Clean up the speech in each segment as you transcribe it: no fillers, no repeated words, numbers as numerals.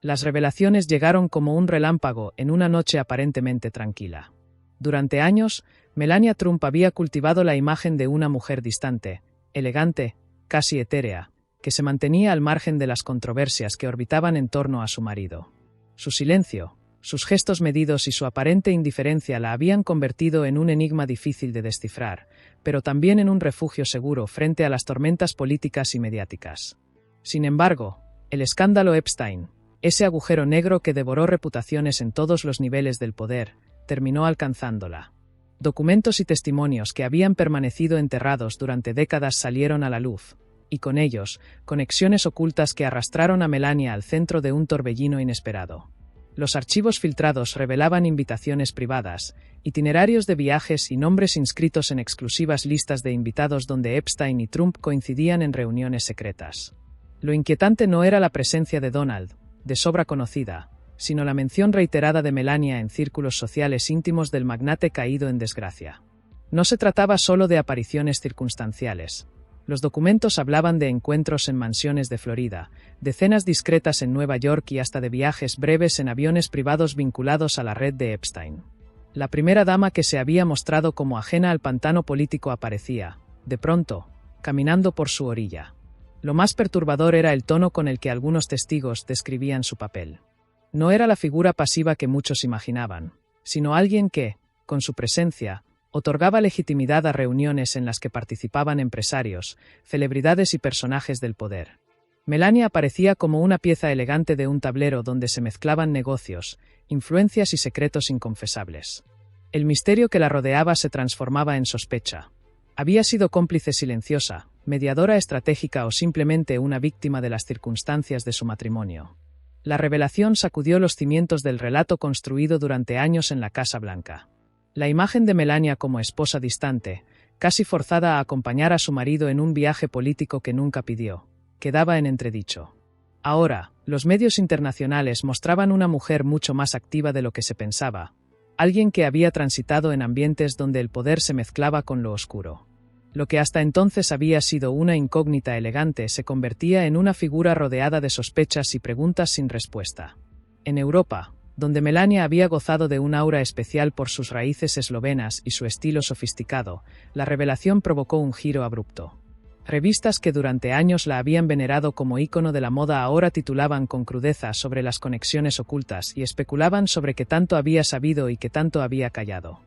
Las revelaciones llegaron como un relámpago en una noche aparentemente tranquila. Durante años, Melania Trump había cultivado la imagen de una mujer distante, elegante, casi etérea, que se mantenía al margen de las controversias que orbitaban en torno a su marido. Su silencio, sus gestos medidos y su aparente indiferencia la habían convertido en un enigma difícil de descifrar, pero también en un refugio seguro frente a las tormentas políticas y mediáticas. Sin embargo, el escándalo Epstein, ese agujero negro que devoró reputaciones en todos los niveles del poder, terminó alcanzándola. Documentos y testimonios que habían permanecido enterrados durante décadas salieron a la luz, y con ellos, conexiones ocultas que arrastraron a Melania al centro de un torbellino inesperado. Los archivos filtrados revelaban invitaciones privadas, itinerarios de viajes y nombres inscritos en exclusivas listas de invitados donde Epstein y Trump coincidían en reuniones secretas. Lo inquietante no era la presencia de Donald, de sobra conocida, sino la mención reiterada de Melania en círculos sociales íntimos del magnate caído en desgracia. No se trataba solo de apariciones circunstanciales. Los documentos hablaban de encuentros en mansiones de Florida, de cenas discretas en Nueva York y hasta de viajes breves en aviones privados vinculados a la red de Epstein. La primera dama que se había mostrado como ajena al pantano político aparecía, de pronto, caminando por su orilla. Lo más perturbador era el tono con el que algunos testigos describían su papel. No era la figura pasiva que muchos imaginaban, sino alguien que, con su presencia, otorgaba legitimidad a reuniones en las que participaban empresarios, celebridades y personajes del poder. Melania aparecía como una pieza elegante de un tablero donde se mezclaban negocios, influencias y secretos inconfesables. El misterio que la rodeaba se transformaba en sospecha. ¿Había sido cómplice silenciosa, mediadora estratégica o simplemente una víctima de las circunstancias de su matrimonio? La revelación sacudió los cimientos del relato construido durante años en la Casa Blanca. La imagen de Melania como esposa distante, casi forzada a acompañar a su marido en un viaje político que nunca pidió, quedaba en entredicho. Ahora, los medios internacionales mostraban una mujer mucho más activa de lo que se pensaba, alguien que había transitado en ambientes donde el poder se mezclaba con lo oscuro. Lo que hasta entonces había sido una incógnita elegante se convertía en una figura rodeada de sospechas y preguntas sin respuesta. En Europa, donde Melania había gozado de un aura especial por sus raíces eslovenas y su estilo sofisticado, la revelación provocó un giro abrupto. Revistas que durante años la habían venerado como ícono de la moda ahora titulaban con crudeza sobre las conexiones ocultas y especulaban sobre qué tanto había sabido y qué tanto había callado.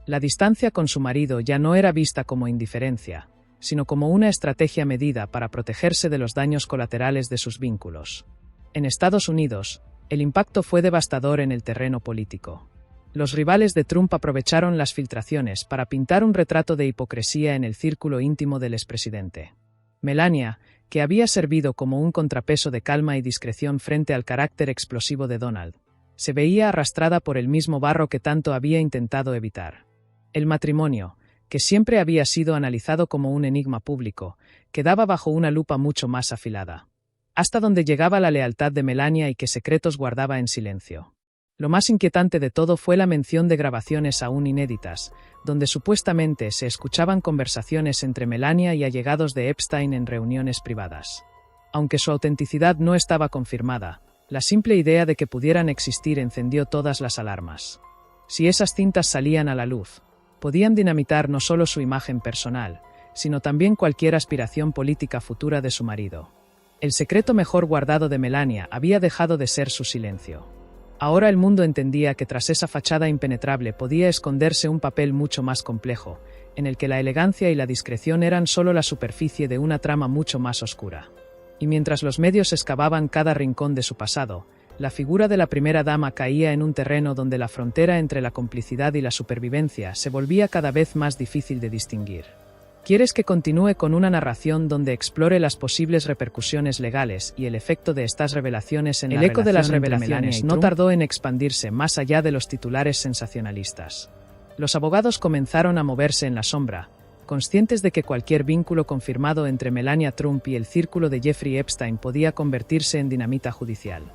La distancia con su marido ya no era vista como indiferencia, sino como una estrategia medida para protegerse de los daños colaterales de sus vínculos. En Estados Unidos, el impacto fue devastador en el terreno político. Los rivales de Trump aprovecharon las filtraciones para pintar un retrato de hipocresía en el círculo íntimo del expresidente. Melania, que había servido como un contrapeso de calma y discreción frente al carácter explosivo de Donald, se veía arrastrada por el mismo barro que tanto había intentado evitar. El matrimonio, que siempre había sido analizado como un enigma público, quedaba bajo una lupa mucho más afilada. Hasta donde llegaba la lealtad de Melania y qué secretos guardaba en silencio. Lo más inquietante de todo fue la mención de grabaciones aún inéditas, donde supuestamente se escuchaban conversaciones entre Melania y allegados de Epstein en reuniones privadas. Aunque su autenticidad no estaba confirmada, la simple idea de que pudieran existir encendió todas las alarmas. Si esas cintas salían a la luz, podían dinamitar no solo su imagen personal, sino también cualquier aspiración política futura de su marido. El secreto mejor guardado de Melania había dejado de ser su silencio. Ahora el mundo entendía que tras esa fachada impenetrable podía esconderse un papel mucho más complejo, en el que la elegancia y la discreción eran solo la superficie de una trama mucho más oscura. Y mientras los medios excavaban cada rincón de su pasado, la figura de la primera dama caía en un terreno donde la frontera entre la complicidad y la supervivencia se volvía cada vez más difícil de distinguir. ¿Quieres que continúe con una narración donde explore las posibles repercusiones legales y el efecto de estas revelaciones en la relación? El eco de las revelaciones no tardó en expandirse más allá de los titulares sensacionalistas. Los abogados comenzaron a moverse en la sombra, conscientes de que cualquier vínculo confirmado entre Melania Trump y el círculo de Jeffrey Epstein podía convertirse en dinamita judicial.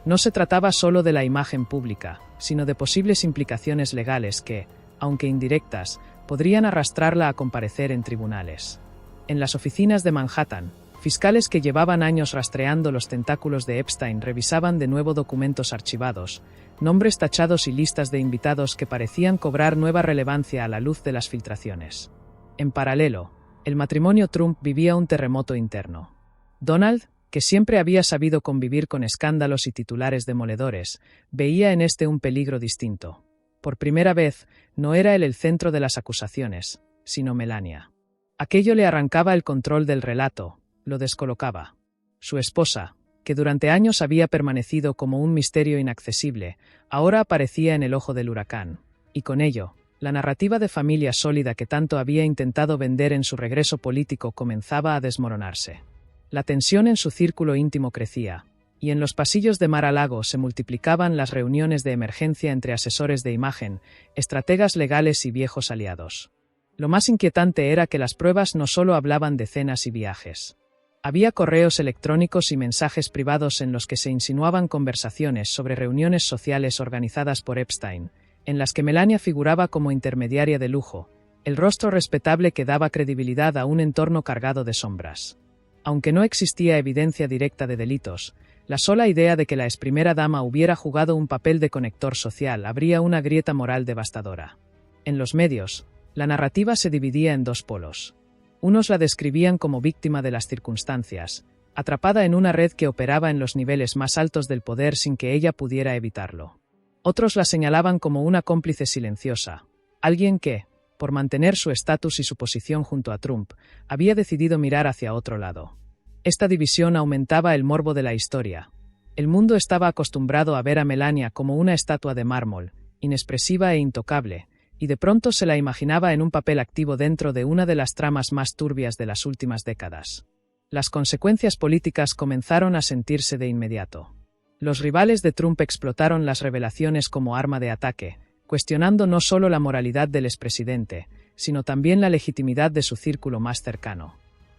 No se trataba solo de la imagen pública, sino de posibles implicaciones legales que, aunque indirectas, podrían arrastrarla a comparecer en tribunales. En las oficinas de Manhattan, Fiscales que llevaban años rastreando los tentáculos de Epstein revisaban de nuevo documentos archivados, nombres tachados y listas de invitados que parecían cobrar nueva relevancia a la luz de las filtraciones. En paralelo, el matrimonio Trump vivía un terremoto interno. Donald, que siempre había sabido convivir con escándalos y titulares demoledores, veía en este un peligro distinto. Por primera vez, no era él el centro de las acusaciones, sino Melania. Aquello le arrancaba el control del relato, lo descolocaba. Su esposa, que durante años había permanecido como un misterio inaccesible, ahora aparecía en el ojo del huracán, y con ello, la narrativa de familia sólida que tanto había intentado vender en su regreso político comenzaba a desmoronarse. La tensión en su círculo íntimo crecía, y en los pasillos de Mar-a-Lago se multiplicaban las reuniones de emergencia entre asesores de imagen, estrategas legales y viejos aliados. Lo más inquietante era que las pruebas no solo hablaban de cenas y viajes. Había correos electrónicos y mensajes privados en los que se insinuaban conversaciones sobre reuniones sociales organizadas por Epstein, en las que Melania figuraba como intermediaria de lujo, el rostro respetable que daba credibilidad a un entorno cargado de sombras. Aunque no existía evidencia directa de delitos, la sola idea de que la ex primera dama hubiera jugado un papel de conector social abría una grieta moral devastadora. En los medios, la narrativa se dividía en dos polos. Unos la describían como víctima de las circunstancias, atrapada en una red que operaba en los niveles más altos del poder sin que ella pudiera evitarlo. Otros la señalaban como una cómplice silenciosa, alguien que, por mantener su estatus y su posición junto a Trump, había decidido mirar hacia otro lado. Esta división aumentaba el morbo de la historia. El mundo estaba acostumbrado a ver a Melania como una estatua de mármol, inexpresiva e intocable, y de pronto se la imaginaba en un papel activo dentro de una de las tramas más turbias de las últimas décadas. Las consecuencias políticas comenzaron a sentirse de inmediato. Los rivales de Trump explotaron las revelaciones como arma de ataque, cuestionando no solo la moralidad del expresidente, sino también la legitimidad de su círculo más cercano.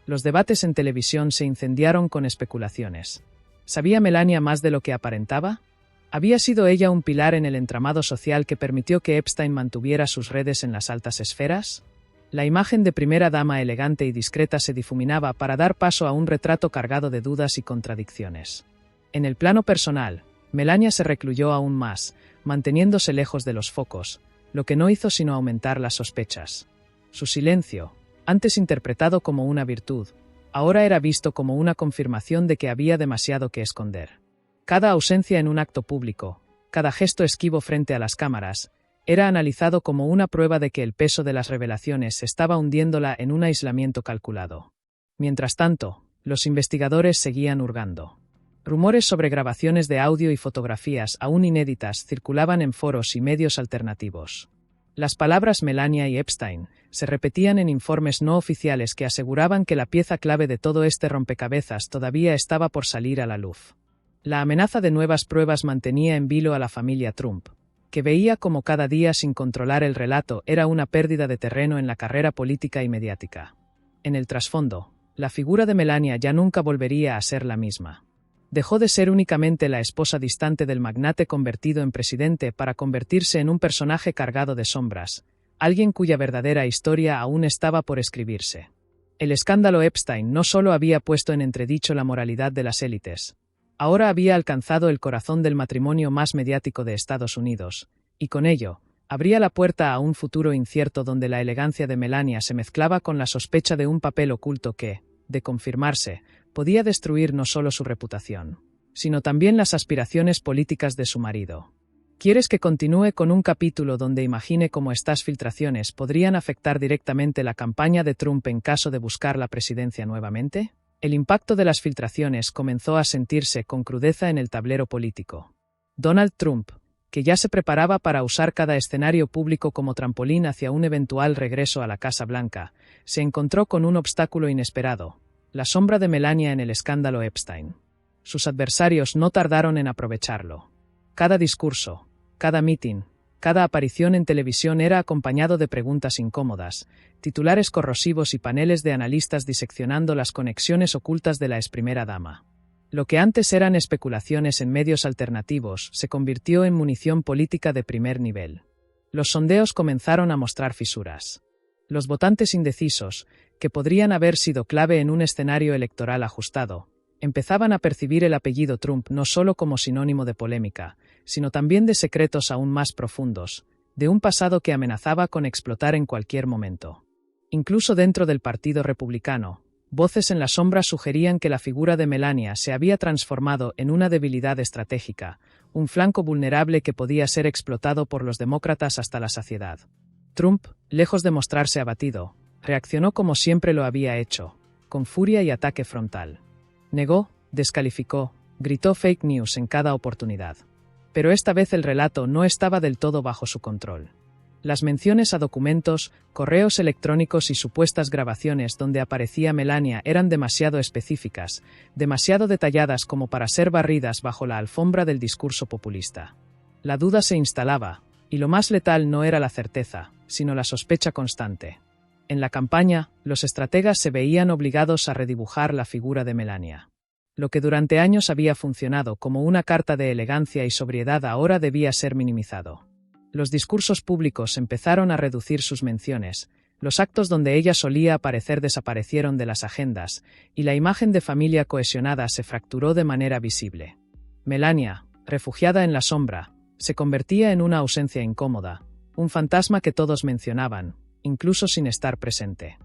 Los debates en televisión se incendiaron con especulaciones. ¿Sabía Melania más de lo que aparentaba? ¿Había sido ella un pilar en el entramado social que permitió que Epstein mantuviera sus redes en las altas esferas? La imagen de primera dama elegante y discreta se difuminaba para dar paso a un retrato cargado de dudas y contradicciones. En el plano personal, Melania se recluyó aún más, manteniéndose lejos de los focos, lo que no hizo sino aumentar las sospechas. Su silencio, antes interpretado como una virtud, ahora era visto como una confirmación de que había demasiado que esconder. Cada ausencia en un acto público, cada gesto esquivo frente a las cámaras, era analizado como una prueba de que el peso de las revelaciones estaba hundiéndola en un aislamiento calculado. Mientras tanto, los investigadores seguían hurgando. Rumores sobre grabaciones de audio y fotografías aún inéditas circulaban en foros y medios alternativos. Las palabras Melania y Epstein se repetían en informes no oficiales que aseguraban que la pieza clave de todo este rompecabezas todavía estaba por salir a la luz. La amenaza de nuevas pruebas mantenía en vilo a la familia Trump, que veía como cada día sin controlar el relato era una pérdida de terreno en la carrera política y mediática. En el trasfondo, la figura de Melania ya nunca volvería a ser la misma. Dejó de ser únicamente la esposa distante del magnate convertido en presidente para convertirse en un personaje cargado de sombras, alguien cuya verdadera historia aún estaba por escribirse. El escándalo Epstein no solo había puesto en entredicho la moralidad de las élites, ahora había alcanzado el corazón del matrimonio más mediático de Estados Unidos, y con ello, abría la puerta a un futuro incierto donde la elegancia de Melania se mezclaba con la sospecha de un papel oculto que, de confirmarse, podía destruir no solo su reputación, sino también las aspiraciones políticas de su marido. ¿Quieres que continúe con un capítulo donde imagine cómo estas filtraciones podrían afectar directamente la campaña de Trump en caso de buscar la presidencia nuevamente? El impacto de las filtraciones comenzó a sentirse con crudeza en el tablero político. Donald Trump, que ya se preparaba para usar cada escenario público como trampolín hacia un eventual regreso a la Casa Blanca, se encontró con un obstáculo inesperado: la sombra de Melania en el escándalo Epstein. Sus adversarios no tardaron en aprovecharlo. Cada discurso, cada mitin, cada aparición en televisión era acompañado de preguntas incómodas, titulares corrosivos y paneles de analistas diseccionando las conexiones ocultas de la ex primera dama. Lo que antes eran especulaciones en medios alternativos se convirtió en munición política de primer nivel. Los sondeos comenzaron a mostrar fisuras. Los votantes indecisos, que podrían haber sido clave en un escenario electoral ajustado, empezaban a percibir el apellido Trump no solo como sinónimo de polémica, sino también de secretos aún más profundos, de un pasado que amenazaba con explotar en cualquier momento. Incluso dentro del Partido Republicano, voces en la sombra sugerían que la figura de Melania se había transformado en una debilidad estratégica, un flanco vulnerable que podía ser explotado por los demócratas hasta la saciedad. Trump, lejos de mostrarse abatido, reaccionó como siempre lo había hecho, con furia y ataque frontal. Negó, descalificó, gritó fake news en cada oportunidad. Pero esta vez el relato no estaba del todo bajo su control. Las menciones a documentos, correos electrónicos y supuestas grabaciones donde aparecía Melania eran demasiado específicas, demasiado detalladas como para ser barridas bajo la alfombra del discurso populista. La duda se instalaba, y lo más letal no era la certeza, sino la sospecha constante. En la campaña, los estrategas se veían obligados a redibujar la figura de Melania. Lo que durante años había funcionado como una carta de elegancia y sobriedad ahora debía ser minimizado. Los discursos públicos empezaron a reducir sus menciones, los actos donde ella solía aparecer desaparecieron de las agendas, y la imagen de familia cohesionada se fracturó de manera visible. Melania, refugiada en la sombra, se convertía en una ausencia incómoda, un fantasma que todos mencionaban, incluso sin estar presente.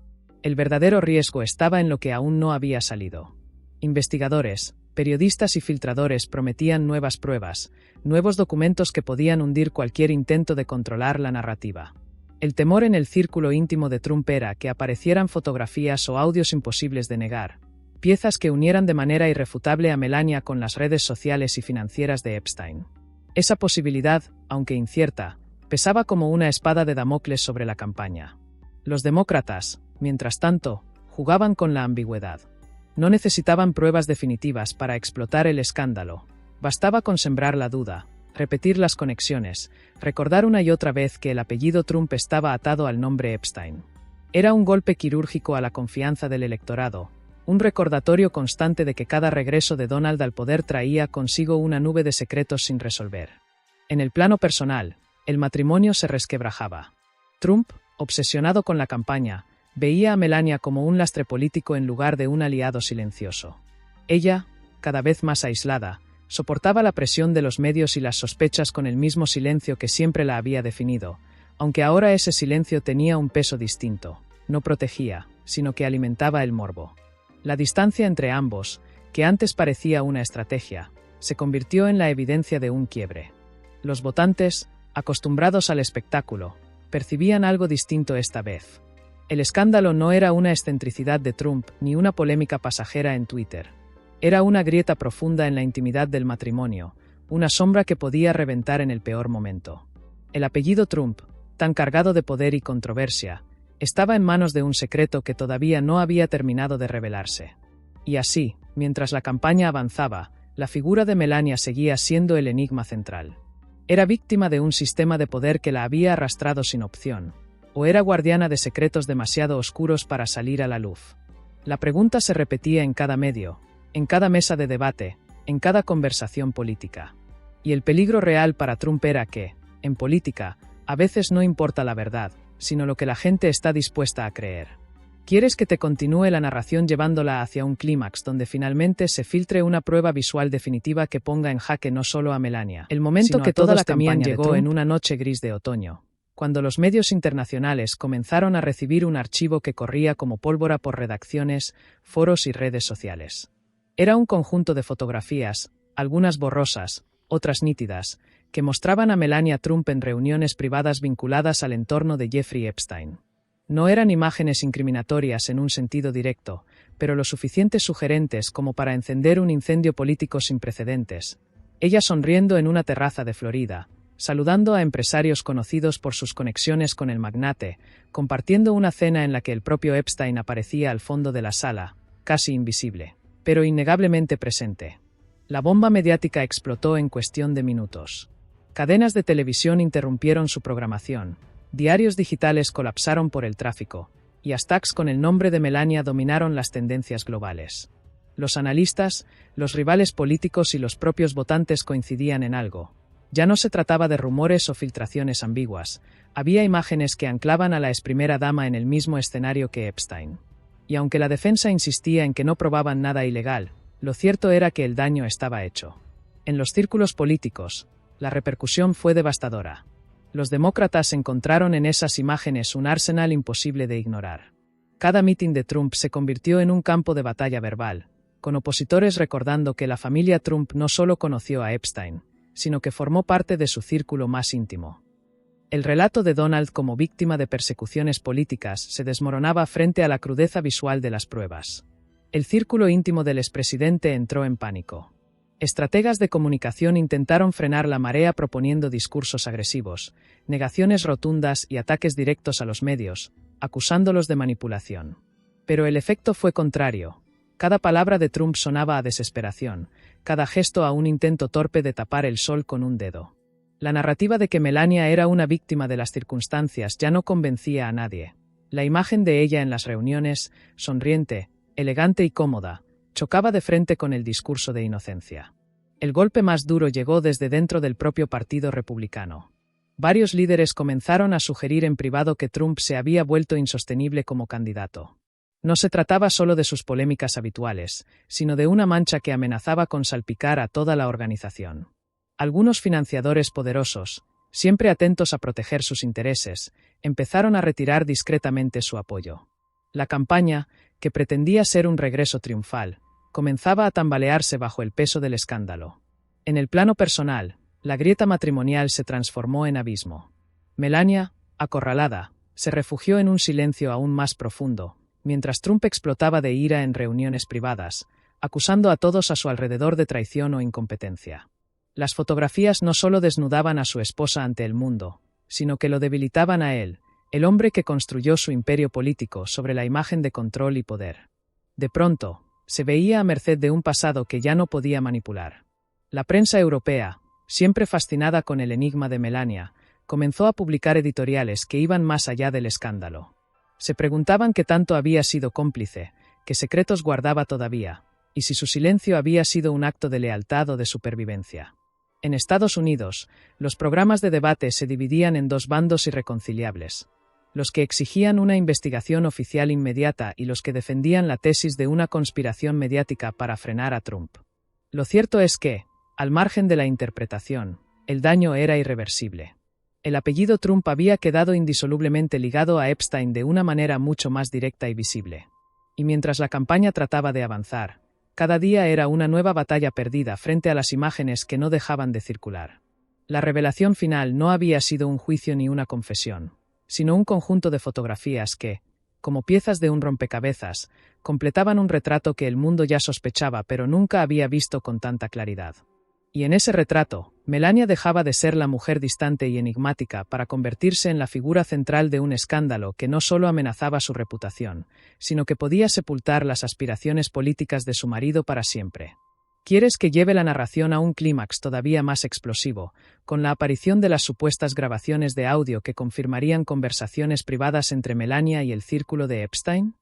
El verdadero riesgo estaba en lo que aún no había salido. Investigadores, periodistas y filtradores prometían nuevas pruebas, nuevos documentos que podían hundir cualquier intento de controlar la narrativa. El temor en el círculo íntimo de Trump era que aparecieran fotografías o audios imposibles de negar, piezas que unieran de manera irrefutable a Melania con las redes sociales y financieras de Epstein. Esa posibilidad, aunque incierta, pesaba como una espada de Damocles sobre la campaña. Los demócratas, mientras tanto, jugaban con la ambigüedad. No necesitaban pruebas definitivas para explotar el escándalo. Bastaba con sembrar la duda, repetir las conexiones, recordar una y otra vez que el apellido Trump estaba atado al nombre Epstein. Era un golpe quirúrgico a la confianza del electorado, un recordatorio constante de que cada regreso de Donald al poder traía consigo una nube de secretos sin resolver. En el plano personal, el matrimonio se resquebrajaba. Trump, obsesionado con la campaña, veía a Melania como un lastre político en lugar de un aliado silencioso. Ella, cada vez más aislada, soportaba la presión de los medios y las sospechas con el mismo silencio que siempre la había definido, aunque ahora ese silencio tenía un peso distinto. No protegía, sino que alimentaba el morbo. La distancia entre ambos, que antes parecía una estrategia, se convirtió en la evidencia de un quiebre. Los votantes, acostumbrados al espectáculo, percibían algo distinto esta vez. El escándalo no era una excentricidad de Trump ni una polémica pasajera en Twitter. Era una grieta profunda en la intimidad del matrimonio, una sombra que podía reventar en el peor momento. El apellido Trump, tan cargado de poder y controversia, estaba en manos de un secreto que todavía no había terminado de revelarse. Y así, mientras la campaña avanzaba, la figura de Melania seguía siendo el enigma central. ¿Era víctima de un sistema de poder que la había arrastrado sin opción? ¿O era guardiana de secretos demasiado oscuros para salir a la luz? La pregunta se repetía en cada medio, en cada mesa de debate, en cada conversación política. Y el peligro real para Trump era que, en política, a veces no importa la verdad, sino lo que la gente está dispuesta a creer. ¿Quieres que te continúe la narración llevándola hacia un clímax donde finalmente se filtre una prueba visual definitiva que ponga en jaque no solo a Melania? El momento que toda la campaña llegó en una noche gris de otoño, cuando los medios internacionales comenzaron a recibir un archivo que corría como pólvora por redacciones, foros y redes sociales. Era un conjunto de fotografías, algunas borrosas, otras nítidas, que mostraban a Melania Trump en reuniones privadas vinculadas al entorno de Jeffrey Epstein. No eran imágenes incriminatorias en un sentido directo, pero lo suficiente sugerentes como para encender un incendio político sin precedentes. Ella sonriendo en una terraza de Florida, saludando a empresarios conocidos por sus conexiones con el magnate, compartiendo una cena en la que el propio Epstein aparecía al fondo de la sala, casi invisible, pero innegablemente presente. La bomba mediática explotó en cuestión de minutos. Cadenas de televisión interrumpieron su programación, diarios digitales colapsaron por el tráfico, y hashtags con el nombre de Melania dominaron las tendencias globales. Los analistas, los rivales políticos y los propios votantes coincidían en algo. Ya no se trataba de rumores o filtraciones ambiguas, había imágenes que anclaban a la exprimera dama en el mismo escenario que Epstein. Y aunque la defensa insistía en que no probaban nada ilegal, lo cierto era que el daño estaba hecho. En los círculos políticos, la repercusión fue devastadora. Los demócratas encontraron en esas imágenes un arsenal imposible de ignorar. Cada mitin de Trump se convirtió en un campo de batalla verbal, con opositores recordando que la familia Trump no solo conoció a Epstein, sino que formó parte de su círculo más íntimo. El relato de Donald como víctima de persecuciones políticas se desmoronaba frente a la crudeza visual de las pruebas. El círculo íntimo del expresidente entró en pánico. Estrategas de comunicación intentaron frenar la marea proponiendo discursos agresivos, negaciones rotundas y ataques directos a los medios, acusándolos de manipulación. Pero el efecto fue contrario. Cada palabra de Trump sonaba a desesperación, cada gesto a un intento torpe de tapar el sol con un dedo. La narrativa de que Melania era una víctima de las circunstancias ya no convencía a nadie. La imagen de ella en las reuniones, sonriente, elegante y cómoda, chocaba de frente con el discurso de inocencia. El golpe más duro llegó desde dentro del propio Partido Republicano. Varios líderes comenzaron a sugerir en privado que Trump se había vuelto insostenible como candidato. No se trataba solo de sus polémicas habituales, sino de una mancha que amenazaba con salpicar a toda la organización. Algunos financiadores poderosos, siempre atentos a proteger sus intereses, empezaron a retirar discretamente su apoyo. La campaña, que pretendía ser un regreso triunfal, comenzaba a tambalearse bajo el peso del escándalo. En el plano personal, la grieta matrimonial se transformó en abismo. Melania, acorralada, se refugió en un silencio aún más profundo, mientras Trump explotaba de ira en reuniones privadas, acusando a todos a su alrededor de traición o incompetencia. Las fotografías no solo desnudaban a su esposa ante el mundo, sino que lo debilitaban a él, el hombre que construyó su imperio político sobre la imagen de control y poder. De pronto, se veía a merced de un pasado que ya no podía manipular. La prensa europea, siempre fascinada con el enigma de Melania, comenzó a publicar editoriales que iban más allá del escándalo. Se preguntaban qué tanto había sido cómplice, qué secretos guardaba todavía, y si su silencio había sido un acto de lealtad o de supervivencia. En Estados Unidos, los programas de debate se dividían en dos bandos irreconciliables: los que exigían una investigación oficial inmediata y los que defendían la tesis de una conspiración mediática para frenar a Trump. Lo cierto es que, al margen de la interpretación, el daño era irreversible. El apellido Trump había quedado indisolublemente ligado a Epstein de una manera mucho más directa y visible. Y mientras la campaña trataba de avanzar, cada día era una nueva batalla perdida frente a las imágenes que no dejaban de circular. La revelación final no había sido un juicio ni una confesión, sino un conjunto de fotografías que, como piezas de un rompecabezas, completaban un retrato que el mundo ya sospechaba pero nunca había visto con tanta claridad. Y en ese retrato, Melania dejaba de ser la mujer distante y enigmática para convertirse en la figura central de un escándalo que no solo amenazaba su reputación, sino que podía sepultar las aspiraciones políticas de su marido para siempre. ¿Quieres que lleve la narración a un clímax todavía más explosivo, con la aparición de las supuestas grabaciones de audio que confirmarían conversaciones privadas entre Melania y el círculo de Epstein?